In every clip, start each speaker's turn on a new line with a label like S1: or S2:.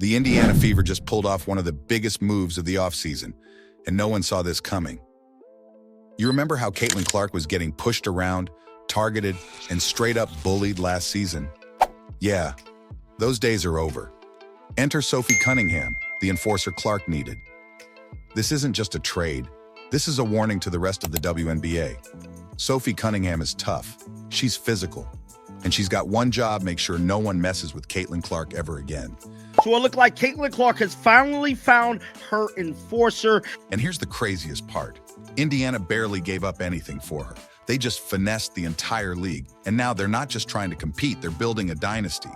S1: The Indiana Fever just pulled off one of the biggest moves of the offseason, and no one saw this coming. You remember how Caitlin Clark was getting pushed around, targeted, and straight up bullied last season? Yeah, those days are over. Enter Sophie Cunningham, the enforcer Clark needed. This isn't just a trade. This is a warning to the rest of the WNBA. Sophie Cunningham is tough. She's physical. And she's got one job: make sure no one messes with Caitlin Clark ever again.
S2: So it looked like Caitlin Clark has finally found her enforcer.
S1: And here's the craziest part. Indiana barely gave up anything for her. They just finessed the entire league. And now they're not just trying to compete, they're building a dynasty.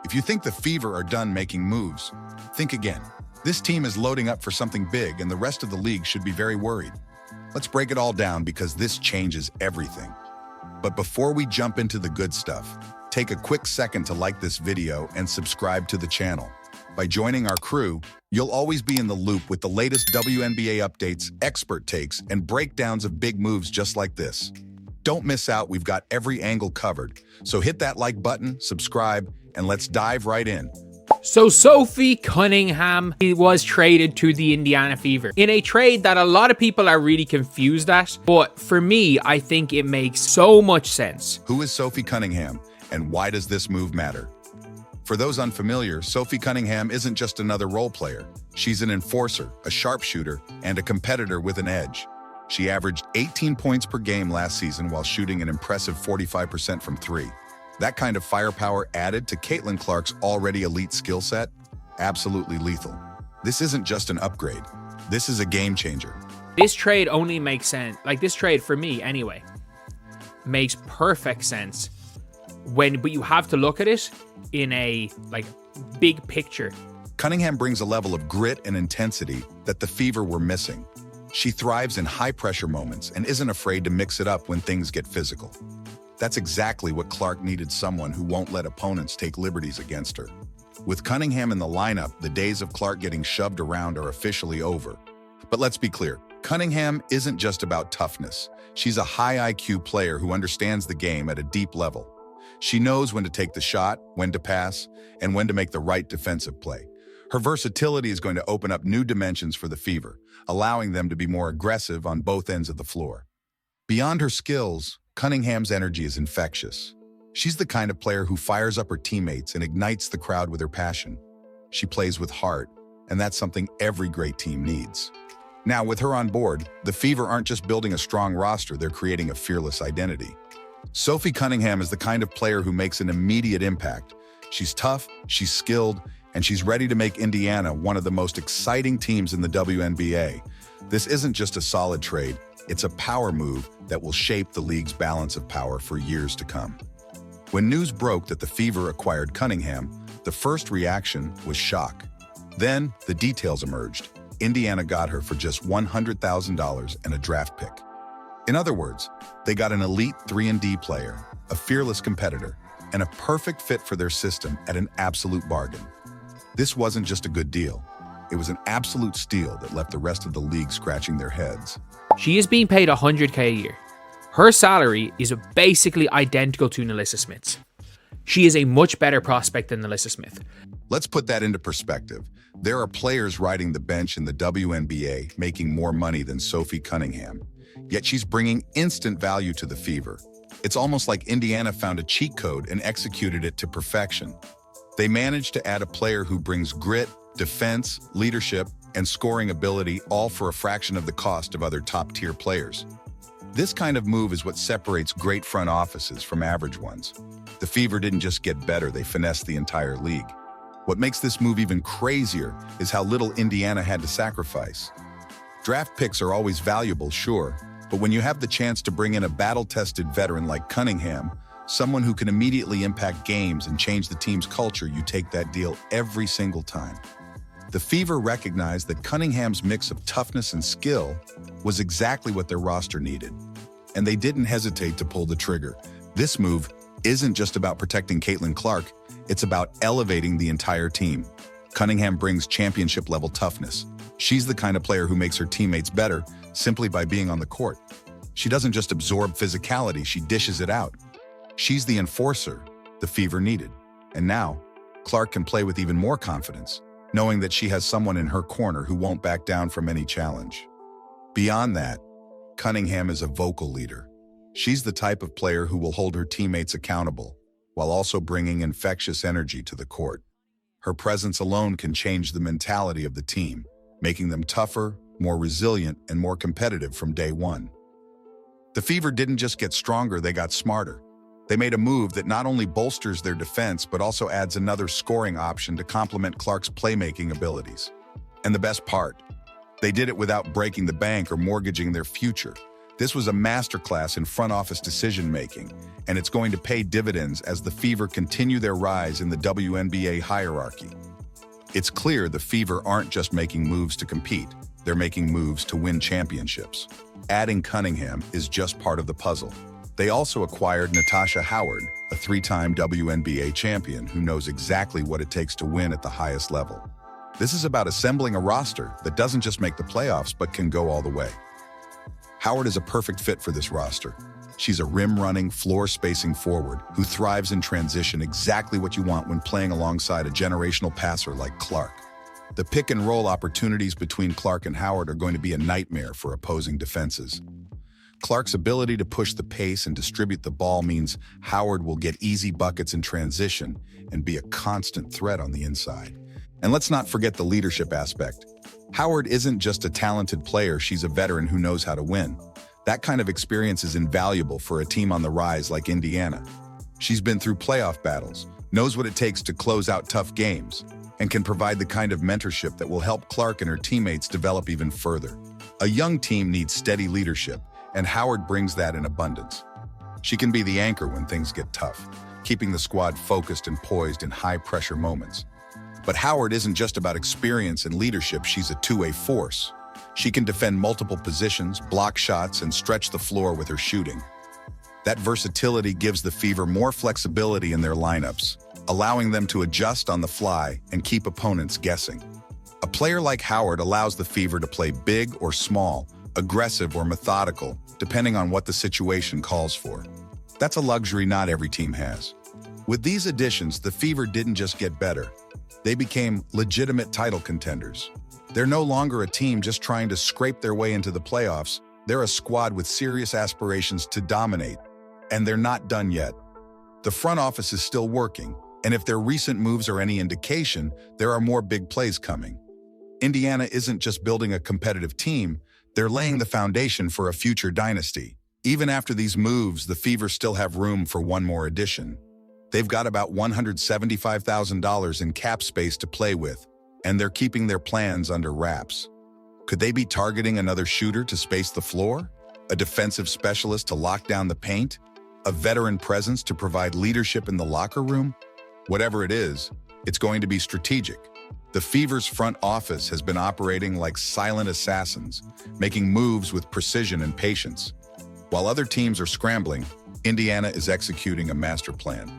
S1: If you think the Fever are done making moves, think again. This team is loading up for something big, and the rest of the league should be very worried. Let's break it all down, because this changes everything. But before we jump into the good stuff, take a quick second to like this video and subscribe to the channel. By joining our crew, you'll always be in the loop with the latest WNBA updates, expert takes, and breakdowns of big moves just like this. Don't miss out, we've got every angle covered. So hit that like button, subscribe, and let's dive right in.
S3: So Sophie Cunningham was traded to the Indiana Fever in a trade that a lot of people are really confused at, but for me, I think it makes so much sense.
S1: Who is Sophie Cunningham, and why does this move matter? For those unfamiliar, Sophie Cunningham isn't just another role player. She's an enforcer, a sharpshooter, and a competitor with an edge. She averaged 18 points per game last season while shooting an impressive 45% from three. That kind of firepower added to Caitlin Clark's already elite skill set? Absolutely lethal. This isn't just an upgrade. This is a game changer.
S3: This trade only makes sense, this trade for me anyway, makes perfect sense but you have to look at it in a big picture.
S1: Cunningham brings a level of grit and intensity that the Fever were missing. She thrives in high-pressure moments and isn't afraid to mix it up when things get physical. That's exactly what Clark needed: someone who won't let opponents take liberties against her. With Cunningham in the lineup, the days of Clark getting shoved around are officially over. But let's be clear, Cunningham isn't just about toughness. She's a high IQ player who understands the game at a deep level. She knows when to take the shot, when to pass, and when to make the right defensive play. Her versatility is going to open up new dimensions for the Fever, allowing them to be more aggressive on both ends of the floor. Beyond her skills, Cunningham's energy is infectious. She's the kind of player who fires up her teammates and ignites the crowd with her passion. She plays with heart, and that's something every great team needs. Now, with her on board, the Fever aren't just building a strong roster, they're creating a fearless identity. Sophie Cunningham is the kind of player who makes an immediate impact. She's tough, she's skilled, and she's ready to make Indiana one of the most exciting teams in the WNBA. This isn't just a solid trade, it's a power move that will shape the league's balance of power for years to come. When news broke that the Fever acquired Cunningham, the first reaction was shock. Then, the details emerged. Indiana got her for just $100,000 and a draft pick. In other words, they got an elite 3-and-D player, a fearless competitor, and a perfect fit for their system at an absolute bargain. This wasn't just a good deal. It was an absolute steal that left the rest of the league scratching their heads.
S3: She is being paid $100K a year. Her salary is basically identical to Nalissa Smith's. She is a much better prospect than Nalissa Smith.
S1: Let's put that into perspective. There are players riding the bench in the WNBA making more money than Sophie Cunningham, yet she's bringing instant value to the Fever. It's almost like Indiana found a cheat code and executed it to perfection. They managed to add a player who brings grit, defense, leadership, and scoring ability, all for a fraction of the cost of other top-tier players. This kind of move is what separates great front offices from average ones. The Fever didn't just get better, they finessed the entire league. What makes this move even crazier is how little Indiana had to sacrifice. Draft picks are always valuable, sure, but when you have the chance to bring in a battle-tested veteran like Cunningham, someone who can immediately impact games and change the team's culture, you take that deal every single time. The Fever recognized that Cunningham's mix of toughness and skill was exactly what their roster needed, and they didn't hesitate to pull the trigger. This move isn't just about protecting Caitlin Clark, it's about elevating the entire team. Cunningham brings championship-level toughness. She's the kind of player who makes her teammates better simply by being on the court. She doesn't just absorb physicality, she dishes it out. She's the enforcer the Fever needed. And now, Clark can play with even more confidence. knowing that she has someone in her corner who won't back down from any challenge. Beyond that, Cunningham is a vocal leader. She's the type of player who will hold her teammates accountable, while also bringing infectious energy to the court. Her presence alone can change the mentality of the team, making them tougher, more resilient, and more competitive from day one. The Fever didn't just get stronger, they got smarter. They made a move that not only bolsters their defense, but also adds another scoring option to complement Clark's playmaking abilities. And the best part, they did it without breaking the bank or mortgaging their future. This was a masterclass in front office decision-making, and it's going to pay dividends as the Fever continue their rise in the WNBA hierarchy. It's clear the Fever aren't just making moves to compete, they're making moves to win championships. Adding Cunningham is just part of the puzzle. They also acquired Natasha Howard, a three-time WNBA champion who knows exactly what it takes to win at the highest level. This is about assembling a roster that doesn't just make the playoffs, but can go all the way. Howard is a perfect fit for this roster. She's a rim-running, floor-spacing forward who thrives in transition, exactly what you want when playing alongside a generational passer like Clark. The pick-and-roll opportunities between Clark and Howard are going to be a nightmare for opposing defenses. Clark's ability to push the pace and distribute the ball means Howard will get easy buckets in transition and be a constant threat on the inside. And let's not forget the leadership aspect. Howard isn't just a talented player, she's a veteran who knows how to win. That kind of experience is invaluable for a team on the rise like Indiana. She's been through playoff battles, knows what it takes to close out tough games, and can provide the kind of mentorship that will help Clark and her teammates develop even further. A young team needs steady leadership, and Howard brings that in abundance. She can be the anchor when things get tough, keeping the squad focused and poised in high-pressure moments. But Howard isn't just about experience and leadership, she's a two-way force. She can defend multiple positions, block shots, and stretch the floor with her shooting. That versatility gives the Fever more flexibility in their lineups, allowing them to adjust on the fly and keep opponents guessing. A player like Howard allows the Fever to play big or small, aggressive or methodical, depending on what the situation calls for. That's a luxury not every team has. With these additions, the Fever didn't just get better. They became legitimate title contenders. They're no longer a team just trying to scrape their way into the playoffs. They're a squad with serious aspirations to dominate, and they're not done yet. The front office is still working, and if their recent moves are any indication, there are more big plays coming. Indiana isn't just building a competitive team, they're laying the foundation for a future dynasty. Even after these moves, the Fever still have room for one more addition. They've got about $175,000 in cap space to play with, and they're keeping their plans under wraps. Could they be targeting another shooter to space the floor? A defensive specialist to lock down the paint? A veteran presence to provide leadership in the locker room? Whatever it is, it's going to be strategic. The Fever's front office has been operating like silent assassins, making moves with precision and patience. While other teams are scrambling, Indiana is executing a master plan.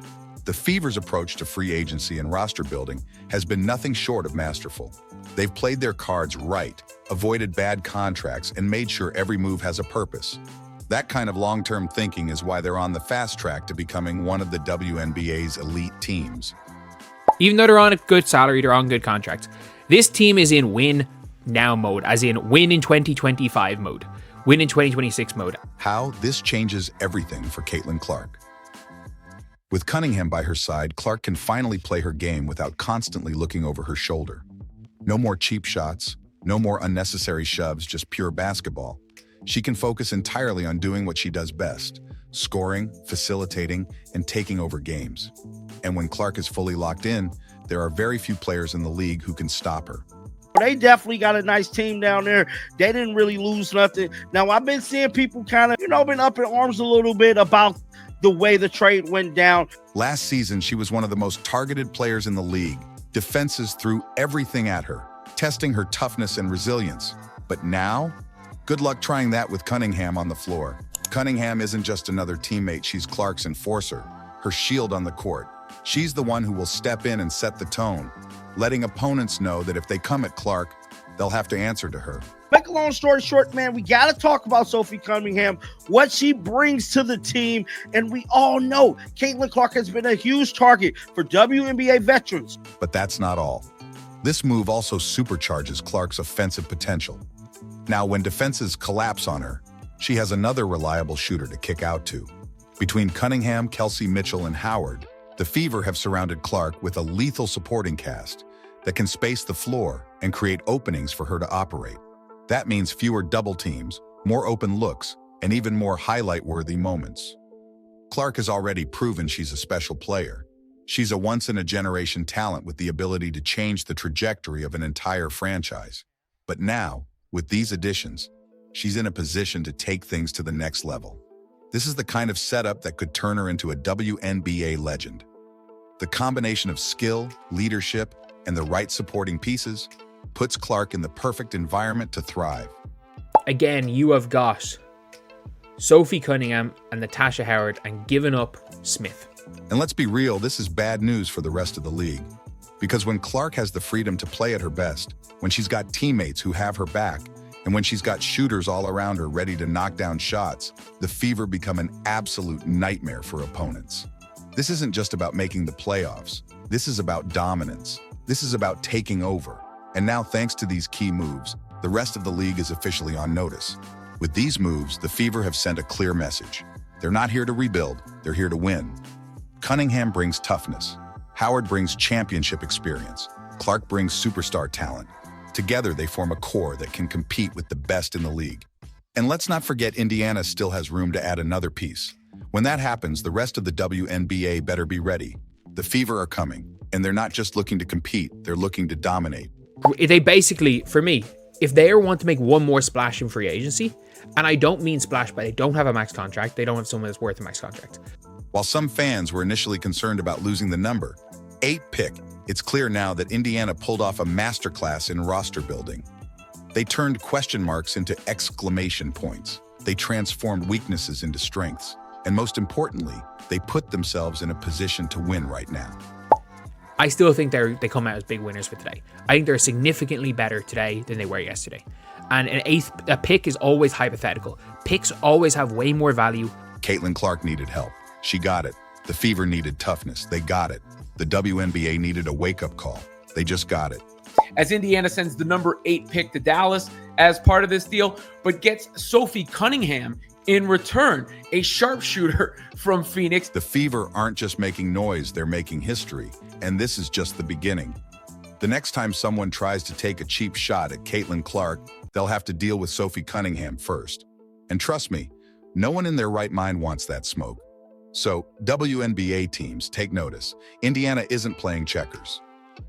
S1: The Fever's approach to free agency and roster building has been nothing short of masterful. They've played their cards right, avoided bad contracts, and made sure every move has a purpose. That kind of long-term thinking is why they're on the fast track to becoming one of the WNBA's elite teams.
S3: Even though they're on a good salary, they're on good contracts. This team is in win now mode, as in win in 2025 mode, win in 2026 mode.
S1: How this changes everything for Caitlin Clark. With Cunningham by her side, Clark can finally play her game without constantly looking over her shoulder. No more cheap shots, no more unnecessary shoves, just pure basketball. She can focus entirely on doing what she does best, scoring, facilitating, and taking over games. And when Clark is fully locked in, there are very few players in the league who can stop her.
S2: They definitely got a nice team down there. They didn't really lose nothing. Now, I've been seeing people kind of, been up in arms a little bit about the way the trade went down.
S1: Last season, she was one of the most targeted players in the league. Defenses threw everything at her, testing her toughness and resilience. But now, good luck trying that with Cunningham on the floor. Cunningham isn't just another teammate, she's Clark's enforcer, her shield on the court. She's the one who will step in and set the tone, letting opponents know that if they come at Clark, they'll have to answer to her.
S2: Make a long story short, man, we got to talk about Sophie Cunningham, what she brings to the team. And we all know Caitlin Clark has been a huge target for WNBA veterans.
S1: But that's not all. This move also supercharges Clark's offensive potential. Now, when defenses collapse on her, she has another reliable shooter to kick out to. Between Cunningham, Kelsey Mitchell, and Howard, the Fever have surrounded Clark with a lethal supporting cast that can space the floor and create openings for her to operate. That means fewer double teams, more open looks, and even more highlight-worthy moments. Clark has already proven she's a special player. She's a once-in-a-generation talent with the ability to change the trajectory of an entire franchise. But now, with these additions, she's in a position to take things to the next level. This is the kind of setup that could turn her into a WNBA legend. The combination of skill, leadership, and the right supporting pieces puts Clark in the perfect environment to thrive.
S3: Again, you have got Sophie Cunningham and Natasha Howard and given up Smith.
S1: And let's be real, this is bad news for the rest of the league. Because when Clark has the freedom to play at her best, when she's got teammates who have her back, and when she's got shooters all around her ready to knock down shots, the Fever become an absolute nightmare for opponents. This isn't just about making the playoffs. This is about dominance. This is about taking over. And now, thanks to these key moves, the rest of the league is officially on notice. With these moves, the Fever have sent a clear message. They're not here to rebuild, they're here to win. Cunningham brings toughness. Howard brings championship experience. Clark brings superstar talent. Together, they form a core that can compete with the best in the league. And let's not forget, Indiana still has room to add another piece. When that happens, the rest of the WNBA better be ready. The Fever are coming, and they're not just looking to compete, they're looking to dominate.
S3: They basically, for me, if they want to make one more splash in free agency, and I don't mean splash, but they don't have a max contract, they don't have someone that's worth a max contract.
S1: While some fans were initially concerned about losing the number 8 pick, it's clear now that Indiana pulled off a masterclass in roster building. They turned question marks into exclamation points. They transformed weaknesses into strengths. And most importantly, they put themselves in a position to win right now.
S3: I still think they come out as big winners for today. I think they're significantly better today than they were yesterday. And a pick is always hypothetical. Picks always have way more value.
S1: Caitlin Clark needed help. She got it. The Fever needed toughness. They got it. The WNBA needed a wake-up call. They just got it.
S4: As Indiana sends the number 8 pick to Dallas as part of this deal, but gets Sophie Cunningham in return, a sharpshooter from Phoenix.
S1: The Fever aren't just making noise, they're making history. And this is just the beginning. The next time someone tries to take a cheap shot at Caitlin Clark, they'll have to deal with Sophie Cunningham first. And trust me, no one in their right mind wants that smoke. So, WNBA teams, take notice. Indiana isn't playing checkers.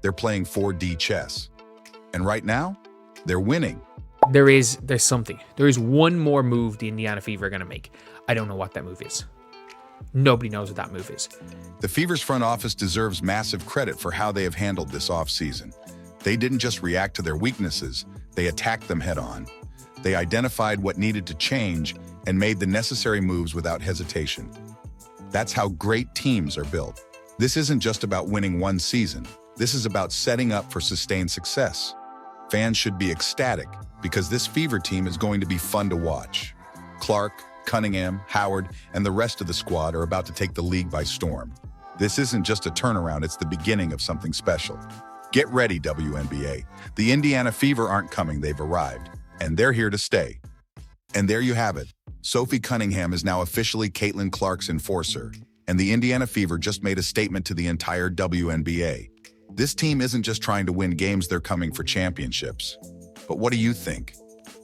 S1: They're playing 4D chess. And right now, they're winning.
S3: There's something. There is one more move the Indiana Fever are going to make. I don't know what that move is. Nobody knows what that move is.
S1: The Fever's front office deserves massive credit for how they have handled this offseason. They didn't just react to their weaknesses, they attacked them head-on. They identified what needed to change and made the necessary moves without hesitation. That's how great teams are built. This isn't just about winning one season. This is about setting up for sustained success. Fans should be ecstatic because this Fever team is going to be fun to watch. Clark, Cunningham, Howard, and the rest of the squad are about to take the league by storm. This isn't just a turnaround, it's the beginning of something special. Get ready, WNBA. The Indiana Fever aren't coming, they've arrived. And they're here to stay. And there you have it. Sophie Cunningham is now officially Caitlin Clark's enforcer, and the Indiana Fever just made a statement to the entire WNBA. This team isn't just trying to win games, they're coming for championships. But what do you think?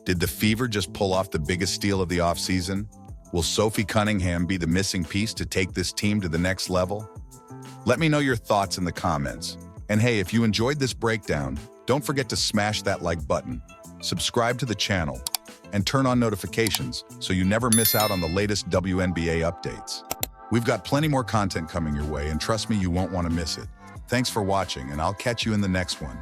S1: Did the Fever just pull off the biggest steal of the offseason? Will Sophie Cunningham be the missing piece to take this team to the next level? Let me know your thoughts in the comments. And hey, if you enjoyed this breakdown, don't forget to smash that like button, subscribe to the channel, and turn on notifications so you never miss out on the latest WNBA updates. We've got plenty more content coming your way, and trust me, you won't want to miss it. Thanks for watching, and I'll catch you in the next one.